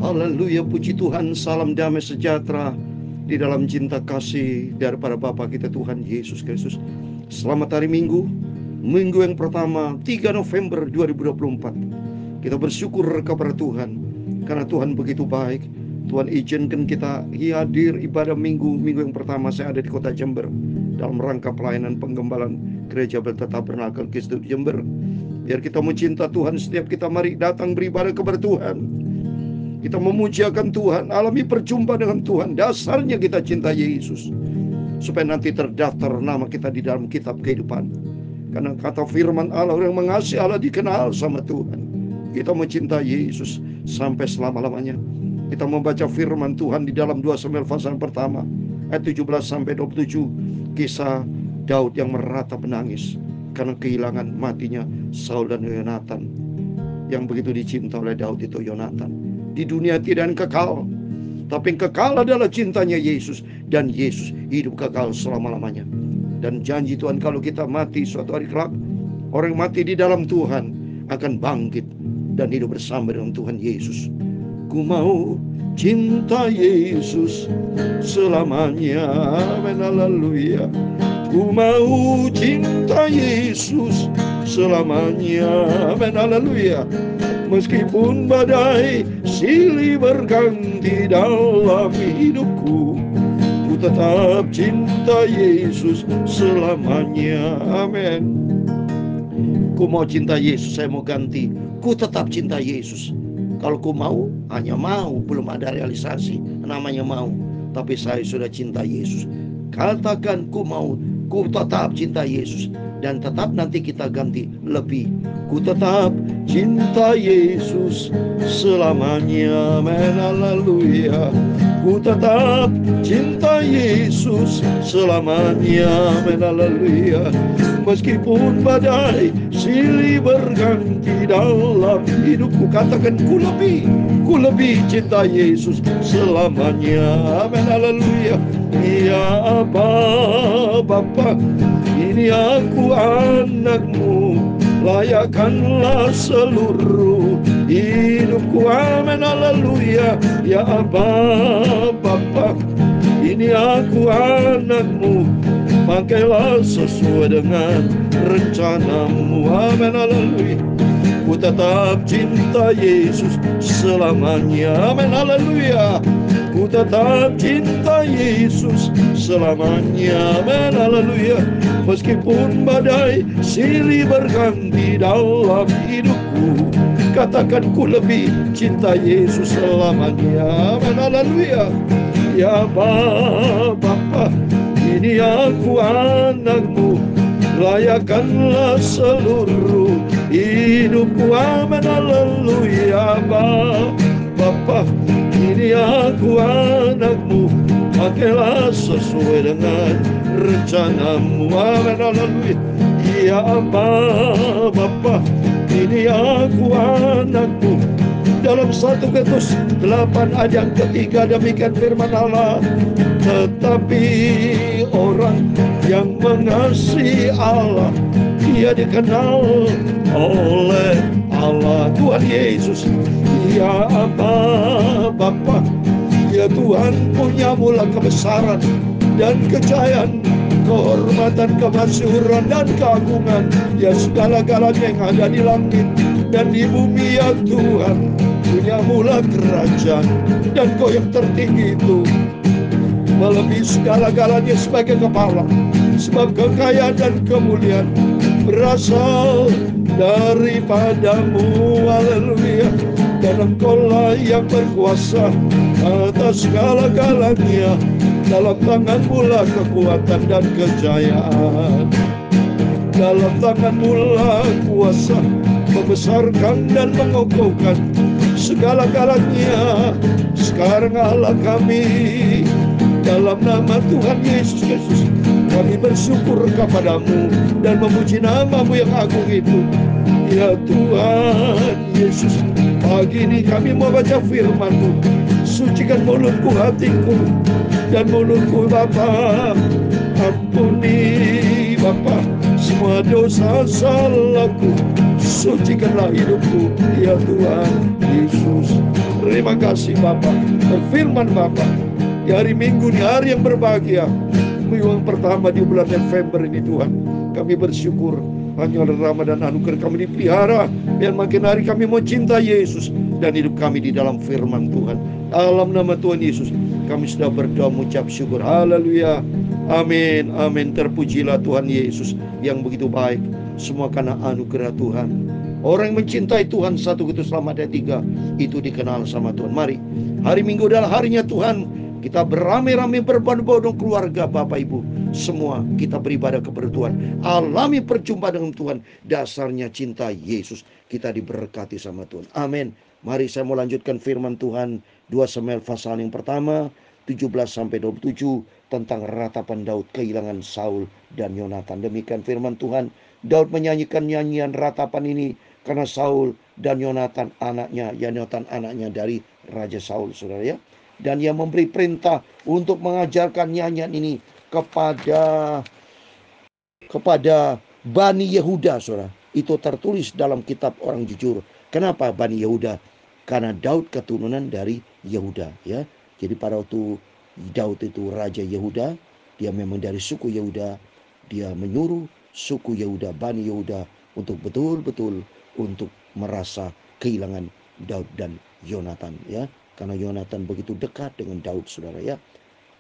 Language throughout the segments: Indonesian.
Haleluya, puji Tuhan, salam damai sejahtera di dalam cinta kasih daripada Bapa kita Tuhan Yesus Kristus. Selamat hari Minggu, Minggu yang pertama 3 November 2024. Kita bersyukur kepada Tuhan karena Tuhan begitu baik. Tuhan izinkan kita hadir ibadah minggu yang pertama. Saya ada di kota Jember dalam rangka pelayanan penggembalaan Gereja Tabernakel Kristus Jember. Biar kita mencinta Tuhan, setiap kita mari datang beribadah kepada Tuhan. Kita memujiakan Tuhan, alami perjumpaan dengan Tuhan. Dasarnya kita cinta Yesus, supaya nanti terdaftar nama kita di dalam kitab kehidupan. Karena kata firman Allah, orang yang mengasihi Allah dikenal sama Tuhan. Kita mencinta Yesus sampai selama-lamanya. Kita membaca firman Tuhan di dalam 2 Samuel pasal pertama ayat 17 sampai 27. Kisah Daud yang meratap menangis karena kehilangan matinya Saul dan Yonatan. Yang begitu dicinta oleh Daud itu Yonatan. Di dunia tidak kekal, tapi yang kekal adalah cintanya Yesus. Dan Yesus hidup kekal selama-lamanya. Dan janji Tuhan, kalau kita mati suatu hari kelak, orang yang mati di dalam Tuhan akan bangkit dan hidup bersama dengan Tuhan Yesus. Ku mau cinta Yesus selamanya. Amin, haleluya. Ku mau cinta Yesus selamanya. Amin, haleluya. Meskipun badai silih berganti dalam hidupku, ku tetap cinta Yesus selamanya. Amin. Ku mau cinta Yesus, saya mau ganti. Ku tetap cinta Yesus. Kalau ku mau, hanya mau, belum ada realisasi. Namanya mau. Tapi saya sudah cinta Yesus. Katakan ku mau, ku tetap cinta Yesus. Dan tetap nanti kita ganti lebih. Ku tetap cinta Yesus selamanya. Amin, haleluya. Ku tetap cinta Yesus selamanya. Amin, haleluya. Meskipun badai silih berganti dalam hidupku, katakan ku lebih cinta Yesus selamanya. Amin, haleluya. Ya Bapa, ini aku anakmu, layakkanlah seluruh hidupku. Amin, haleluya. Ya Bapa, ini aku anakmu, pakailah sesuai dengan rencanamu. Amin, haleluya. Ku tetap cinta Yesus selamanya. Amin, haleluya. Ku tetap cinta Yesus selamanya. Amin, haleluya. Meskipun badai silih berganti dalam hidupku, katakan ku lebih cinta Yesus selamanya. Amin, haleluya. Ya Bapa, ini aku anakmu, layakkanlah seluruh hidupku. Amin, haleluya. Bapa, ini aku anakmu, pakailah sesuai dengan rencanamu. Amin, haleluya. Ya Bapa, ini aku anakmu. Dalam 1 Petrus 8 ayat yang ketiga demikian firman Allah. Tetapi orang yang mengasihi Allah, dia dikenal oleh Allah. Tuhan Yesus. Ya Bapa, ya Tuhan punya mula kebesaran dan kejayaan, kehormatan, kemasyhuran dan keagungan, ya segala-galanya yang ada di langit dan di bumi. Ya Tuhan punya mula kerajaan, dan Kau yang tertinggi itu melebihi segala-galanya sebagai kepala. Sebab kekayaan dan kemuliaan berasal daripadamu. Haleluya. Dan Engkaulah yang berkuasa atas segala-galanya. Dalam tangan-Mu lah kekuatan dan kejayaan. Dalam tangan-Mu lah kuasa membesarkan dan mengokohkan segala-galanya. Sekarang Allah kami, dalam nama Tuhan Yesus Kristus, kami bersyukur kepadamu dan memuji nama-Mu yang agung itu. Ya Tuhan Yesus, pagi ini kami mau baca firman-Mu. Sucikan mulutku, hatiku, dan mulutku Bapa. Ampuni Bapa semua dosa salahku. Sucikanlah hidupku, ya Tuhan Yesus. Terima kasih Bapak. Berfirman Bapak, di hari Minggu, di hari yang berbahagia, minggu yang pertama di bulan November ini Tuhan, kami bersyukur hanya oleh rahmat dan anugerah kami dipelihara, biar makin hari kami mau cinta Yesus dan hidup kami di dalam firman Tuhan. Dalam nama Tuhan Yesus kami sudah berdoa mengucap syukur. Haleluya. Amin. Amin. Terpujilah Tuhan Yesus yang begitu baik. Semua karena anugerah Tuhan. Orang yang mencintai Tuhan, 1 Korintus 5 ayat 3, itu dikenal sama Tuhan. Mari, hari Minggu adalah harinya Tuhan. Kita beramai-ramai berbondong-bondong keluarga Bapak Ibu. Semua kita beribadah kepada Tuhan. Alami perjumpaan dengan Tuhan. Dasarnya cinta Yesus. Kita diberkati sama Tuhan. Amin. Mari saya mau lanjutkan firman Tuhan. 2 Samuel pasal yang pertama, 17-27, tentang ratapan Daud kehilangan Saul dan Yonatan. Demikian firman Tuhan. Daud menyanyikan nyanyian ratapan ini karena Saul dan Yonatan anaknya dari Raja Saul, saudara ya. Dan ia memberi perintah untuk mengajarkan nyanyian ini kepada Bani Yehuda, saudara. Itu tertulis dalam kitab orang jujur. Kenapa Bani Yehuda? Karena Daud keturunan dari Yehuda, ya. Jadi pada waktu Daud itu Raja Yehuda, dia memang dari suku Yehuda. Dia menyuruh suku Yehuda, Bani Yehuda, untuk betul-betul untuk merasa kehilangan Daud dan Yonatan, ya. Karena Yonatan begitu dekat dengan Daud, saudara ya.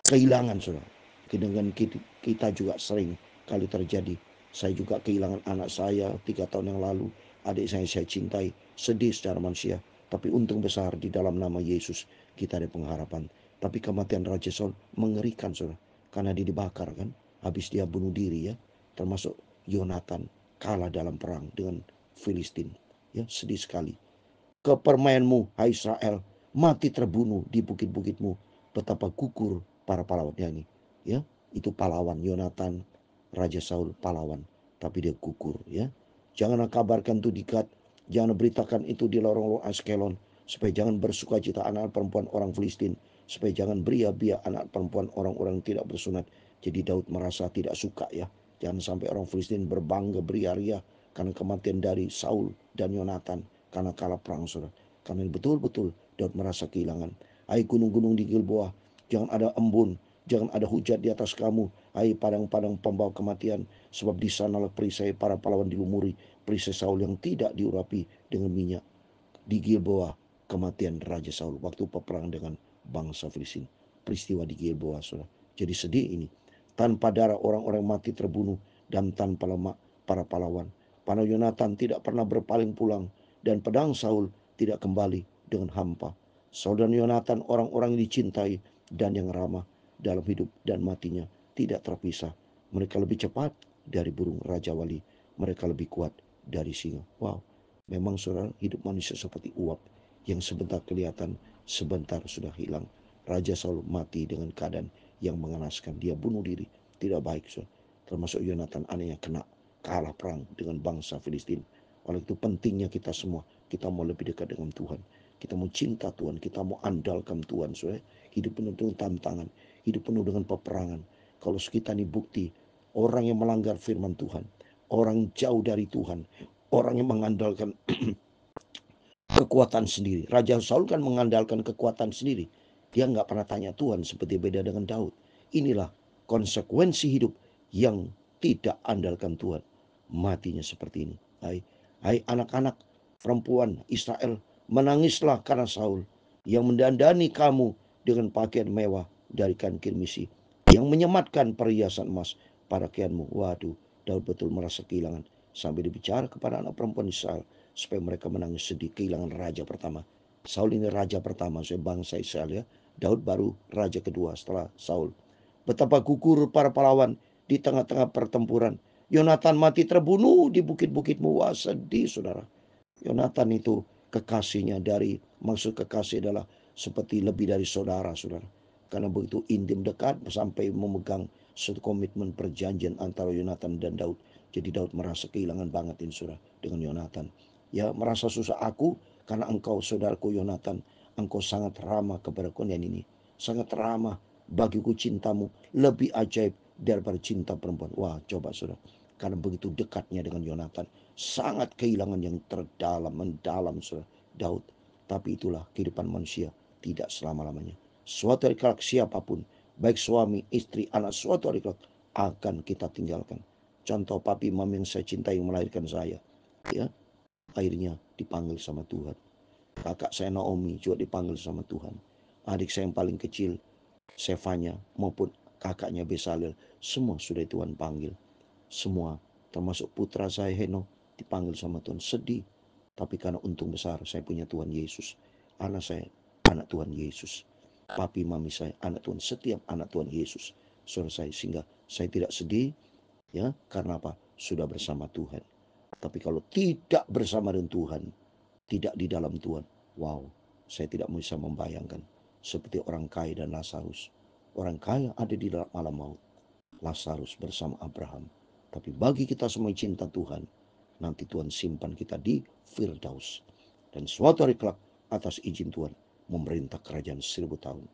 Kehilangan, saudara. Dengan kita juga sering kali terjadi. Saya juga kehilangan anak saya 3 tahun yang lalu. Adik saya cintai, sedih secara manusia. Tapi untung besar di dalam nama Yesus kita ada pengharapan. Tapi kematian Raja Saul mengerikan, saudara. Karena dia dibakar kan. Habis dia bunuh diri ya. Termasuk Yonatan kalah dalam perang dengan Filistin. Ya, sedih sekali. Kepermainanmu, hai Israel, mati terbunuh di bukit-bukitmu. Betapa gugur para pahlawannya ini. Ya, itu pahlawan Yonatan, Raja Saul pahlawan, tapi dia gugur ya. Janganlah kabarkan itu di Gad, jangan beritakan itu di lorong-lorong Askelon, supaya jangan bersuka cita anak perempuan orang Filistin, supaya jangan beria-bia anak perempuan orang-orang tidak bersunat. Jadi Daud merasa tidak suka ya. Jangan sampai orang Filistin berbangga beria-ria karena kematian dari Saul dan Yonatan, karena kalah perang, saudara. Karena betul-betul Daud merasa kehilangan. Hai gunung-gunung di Gilboa, jangan ada embun, jangan ada hujat di atas kamu, hai padang-padang pembawa kematian, sebab di sanalah perisai para pahlawan dilumuri, perisai Saul yang tidak diurapi dengan minyak. Di Gilboa kematian Raja Saul waktu peperangan dengan bangsa Filistin. Peristiwa di Gilboa, saudara. Jadi sedih ini. Tanpa darah orang-orang mati terbunuh, dan tanpa lemak para pahlawan. Panah Yonatan tidak pernah berpaling pulang, dan pedang Saul tidak kembali dengan hampa. Saul dan Yonatan orang-orang yang dicintai dan yang ramah dalam hidup dan matinya tidak terpisah. Mereka lebih cepat dari burung Raja Wali. Mereka lebih kuat dari singa. Wow, memang saudara, hidup manusia seperti uap yang sebentar kelihatan, sebentar sudah hilang. Raja Saul mati dengan keadaan yang mengenaskan. Dia bunuh diri. Tidak baik, saudara. Termasuk Yonatan, anehnya kena kalah perang dengan bangsa Filistin. Oleh itu pentingnya kita semua, kita mau lebih dekat dengan Tuhan. Kita mau cinta Tuhan, kita mau andalkan Tuhan, saudara. Hidup penuh dengan tantangan, hidup penuh dengan peperangan. Kalau kita ini bukti orang yang melanggar firman Tuhan, orang jauh dari Tuhan, orang yang mengandalkan kekuatan sendiri. Raja Saul kan mengandalkan kekuatan sendiri. Dia nggak pernah tanya Tuhan, seperti beda dengan Daud. Inilah konsekuensi hidup yang tidak andalkan Tuhan. Matinya seperti ini. Hai anak-anak perempuan Israel, menangislah karena Saul yang mendandani kamu dengan pakaian mewah dari kain kirmisi, yang menyematkan perhiasan emas pada kianmu. Waduh, Daud betul merasa kehilangan. Sampai dibicara kepada anak perempuan Israel supaya mereka menangis sedih kehilangan raja pertama. Saul ini raja pertama bangsa Israel ya. Daud baru raja kedua setelah Saul. Betapa gugur para pahlawan di tengah-tengah pertempuran. Yonatan mati terbunuh di bukit-bukitmu. Wah, sedih, saudara. Yonatan itu kekasihnya, maksud kekasih adalah seperti lebih dari saudara, saudara. Karena begitu intim dekat sampai memegang suatu komitmen perjanjian antara Yonatan dan Daud. Jadi Daud merasa kehilangan banget ini, saudara, dengan Yonatan. Ya, merasa susah aku karena engkau saudaraku Yonatan. Engkau sangat ramah kepadaku dan ini. Sangat ramah, bagiku cintamu lebih ajaib daripada cinta perempuan. Wah, coba saudara. Karena begitu dekatnya dengan Yonatan. Sangat kehilangan yang mendalam, saudara. Daud Tapi itulah kehidupan manusia, tidak selama-lamanya. Suatu hari kelak siapapun, baik suami, istri, anak, suatu hari kelak akan kita tinggalkan. Contoh papi mami yang saya cintai yang melahirkan saya, ya, akhirnya dipanggil sama Tuhan. Kakak saya Naomi juga dipanggil sama Tuhan. Adik saya yang paling kecil, Sevanya, maupun kakaknya Besalel, semua sudah Tuhan panggil. Semua, termasuk putra saya Heno, dipanggil sama Tuhan. Sedih, tapi karena untung besar saya punya Tuhan Yesus. Anak saya, anak Tuhan Yesus. Papi mami saya, anak Tuhan. Setiap anak Tuhan Yesus, saudara saya, sehingga saya tidak sedih, ya, karena apa? Sudah bersama Tuhan. Tapi kalau tidak bersama dengan Tuhan, tidak di dalam Tuhan, wow, saya tidak bisa membayangkan. Seperti orang kaya dan Lazarus. Orang kaya ada di dalam alam maut, Lazarus bersama Abraham. Tapi bagi kita semua cinta Tuhan, nanti Tuhan simpan kita di Firdaus. Dan suatu hari kelak atas izin Tuhan memerintah kerajaan 1000 tahun.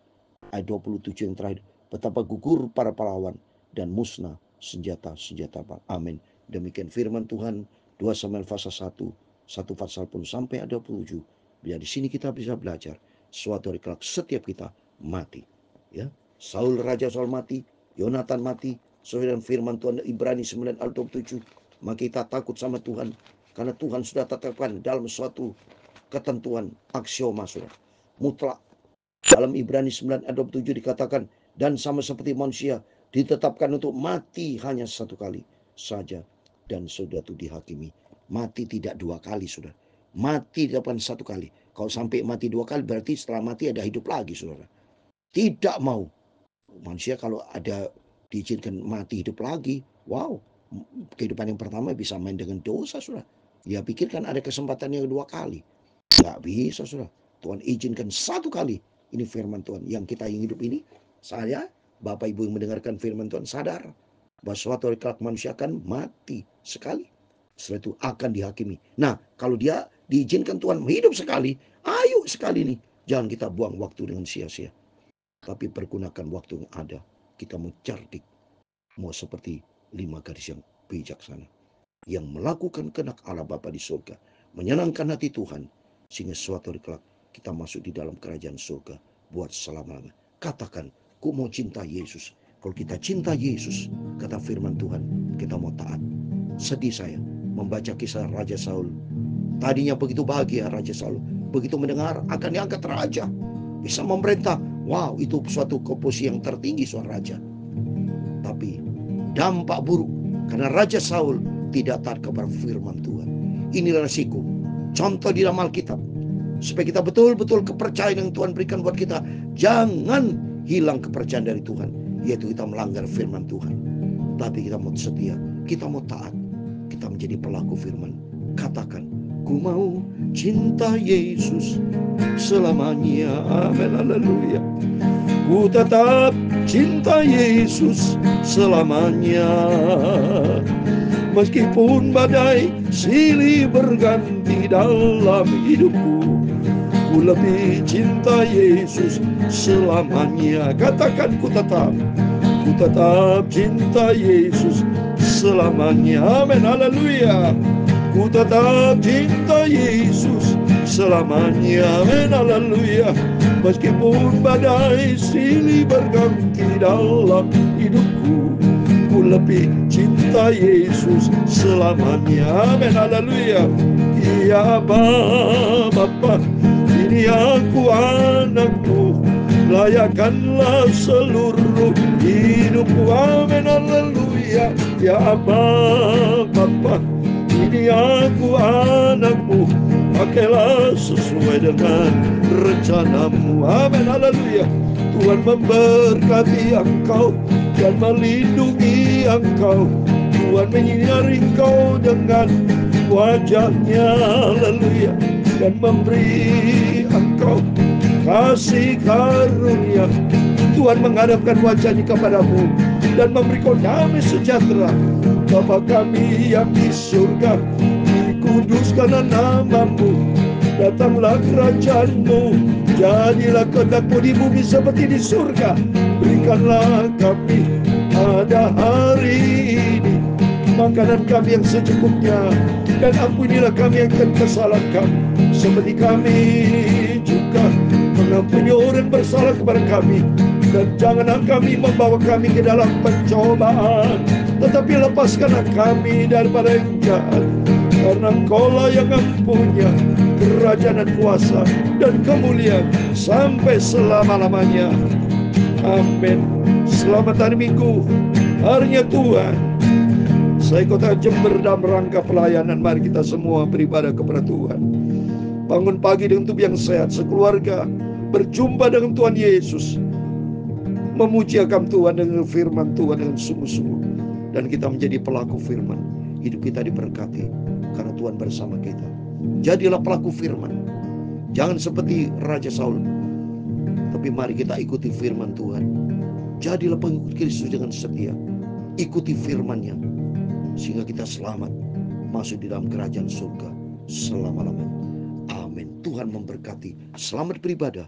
Ayat 27 yang terakhir, betapa gugur para pahlawan dan musnah senjata-senjata. Amin. Demikian firman Tuhan 2 Samuel pasal 1 pasal pun sampai ayat 27. Biar di sini kita bisa belajar suatu hari kelak setiap kita mati. Ya, Raja Saul mati, Yonatan mati, sesuai dengan firman Tuhan Ibrani 9 ayat 27. Maka kita takut sama Tuhan karena Tuhan sudah tetapkan dalam suatu ketentuan aksioma sudah mutlak. Dalam Ibrani 9 ayat 27 dikatakan, dan sama seperti manusia ditetapkan untuk mati hanya satu kali saja, dan sudah itu dihakimi. Mati tidak 2 kali sudah. Mati ditetapkan 1 kali. Kalau sampai mati 2 kali berarti setelah mati ada hidup lagi saudara. Tidak mau. Manusia kalau ada diizinkan mati hidup lagi, wow, kehidupan yang pertama bisa main dengan dosa saudara. Ya pikirkan ada kesempatan yang 2 kali. Gak bisa saudara. Tuhan izinkan 1 kali. Ini firman Tuhan. Yang kita yang hidup ini, saya, Bapak Ibu yang mendengarkan firman Tuhan sadar bahwa suatu hari kelak manusia akan mati sekali. Setelah itu akan dihakimi. Nah, kalau dia diizinkan Tuhan hidup sekali, ayo sekali nih. Jangan kita buang waktu dengan sia-sia. Tapi pergunakan waktu yang ada. Kita mau cerdik. Mau seperti 5 gadis yang bijaksana. Yang melakukan kehendak Allah Bapa di surga. Menyenangkan hati Tuhan. Sehingga suatu hari kelak kita masuk di dalam kerajaan surga. Buat selama-lamanya. Katakan, ku mau cinta Yesus. Kalau kita cinta Yesus, kata firman Tuhan, kita mau taat. Sedih saya membaca kisah Raja Saul. Tadinya begitu bahagia Raja Saul. Begitu mendengar akan diangkat raja. Bisa memerintah. Wow, itu suatu posisi yang tertinggi seorang raja. Tapi dampak buruk. Karena Raja Saul tidak taat kepada firman Tuhan. Inilah resiko. Contoh di dalam Alkitab. Supaya kita betul-betul kepercayaan yang Tuhan berikan buat kita. Jangan hilang kepercayaan dari Tuhan. Yaitu kita melanggar firman Tuhan. Tapi kita mau setia. Kita mau taat. Kita menjadi pelaku firman. Katakan, ku mau cinta Yesus selamanya. Amin, haleluya. Ku tetap cinta Yesus selamanya. Meskipun badai silih berganti dalam hidupku, ku lebih cinta Yesus selamanya. Katakan, ku tetap cinta Yesus selamanya. Amin, haleluya. Ku tetap cinta Yesus selamanya. Amin, haleluya. Meskipun badai silih berganti dalam hidupku, ku lebih cinta Yesus selamanya. Amin, haleluya. Ya Bapa, ini aku anakmu, layakkanlah seluruh hidupku. Amin, haleluya. Ya Bapa, ini aku anakmu, pakailah sesuai dengan rencanamu. Amin, haleluya. Tuhan memberkati engkau dan melindungi engkau. Tuhan menyinari engkau dengan wajahnya, haleluya, dan memberi engkau kasih karunia. Tuhan menghadapkan wajahnya kepadamu dan memberi kau damai sejahtera. Bapa kami yang di surga, dikuduskanlah namamu, datanglah kerajaanmu, jadilah kehendak-mu di bumi seperti di surga. Berikanlah kami pada hari ini makanan kami yang secukupnya, dan ampunilah kami yang kesalahan kami, seperti kami bersalah kepada kami. Dan janganlah kami membawa kami ke dalam pencobaan, tetapi lepaskanlah kami daripada yang jahat. Karena Engkau-lah yang mempunyai kerajaan dan kuasa dan kemuliaan sampai selama-lamanya. Amin. Selamat hari Minggu, harinya Tuhan. Saya Kota Jember dalam rangka pelayanan, mari kita semua beribadah kepada Tuhan. Bangun pagi dengan tubuh yang sehat, sekeluarga berjumpa dengan Tuhan Yesus, memuji akan Tuhan dengan firman Tuhan dengan sungguh-sungguh, dan kita menjadi pelaku firman. Hidup kita diberkati karena Tuhan bersama kita. Jadilah pelaku firman, jangan seperti Raja Saul, tapi mari kita ikuti firman Tuhan. Jadilah pengikut Kristus dengan setia, ikuti firman-Nya, sehingga kita selamat masuk di dalam kerajaan surga selama-lamanya. Amin. Tuhan memberkati. Selamat beribadah.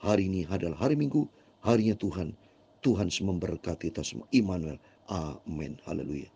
Hari ini adalah hari Minggu, harinya Tuhan. Tuhan memberkati kita semua. Immanuel. Amin. Haleluya.